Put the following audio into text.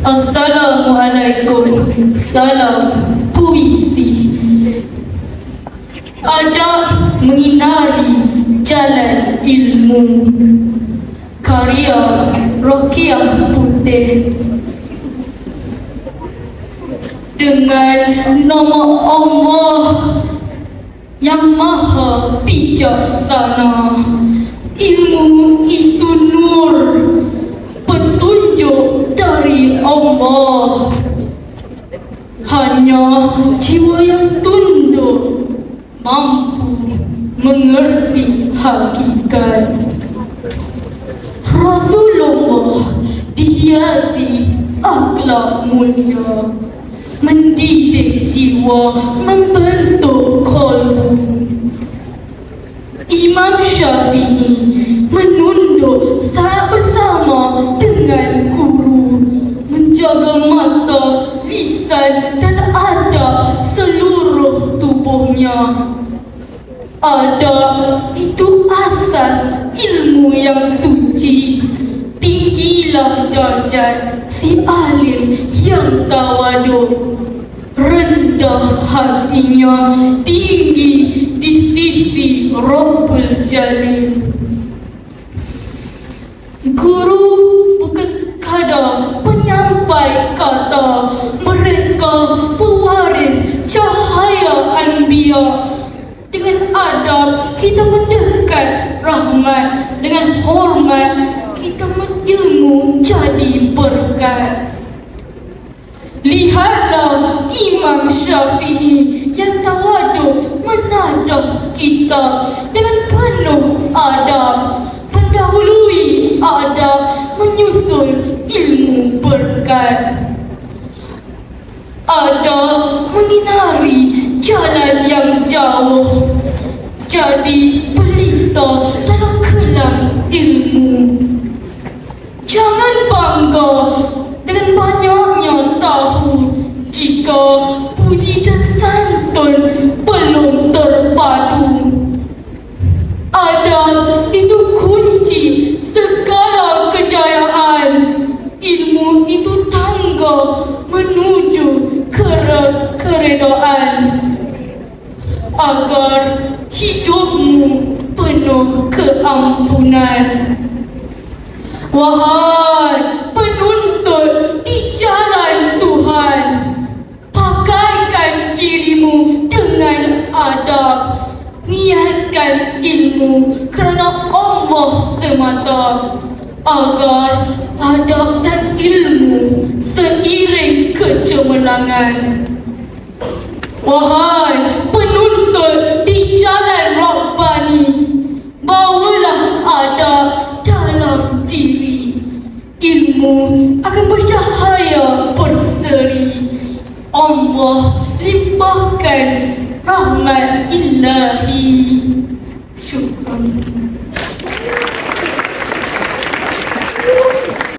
Assalamualaikum. Salam puisi. Adab menginari jalan ilmu. Karya Rokiah Putih. Dengan nama Allah yang maha bijaksana, ilmu itu nur, petunjuk dari Allah. Hanya jiwa yang tunduk mampu mengerti hakikat. Rasulullah dihiasi akhlak mulia, mendidik jiwa, membentuk qalbu. Imam Syafi'i menunduk saat bersama dengan guru, menjaga mata, lisan dan adab seluruh tubuhnya. Adab itu asas ilmu yang suci. Tinggilah darjat si alim yang tawaduk, rendah hatinya tinggi di sisi Rabbul Jalil. Guru bukan sekadar penyampai kata, mereka pewaris cahaya anbiya. Dengan adab kita mendekat rahmat, dengan hormat kita berilmu jadi berkat. Lihatlah Imam Syafi'i yang tawaduk menadah kitab dengan penuh adab, mendahului adab, menyusul ilmu berkat. Adab menginari jalan yang jauh, jadi pelita dalam kelam ilmu. Jangan bangga dengan banyaknya tahu jika budi dan santun belum terpadu. Adab itu kunci segala kejayaan. Ilmu itu tangga menuju keredaan, agar hidupmu penuh keampunan. Wahai penuntut di jalan Tuhan, pakaikan dirimu dengan adab, niatkan ilmu kerana Allah semata, agar adab dan ilmu seiring kecemerlangan. Wahai penuntut di jalan Rabbani, bawalah adab dalam diri, ilmu akan bercahaya berseri. Allah limpahkan rahmat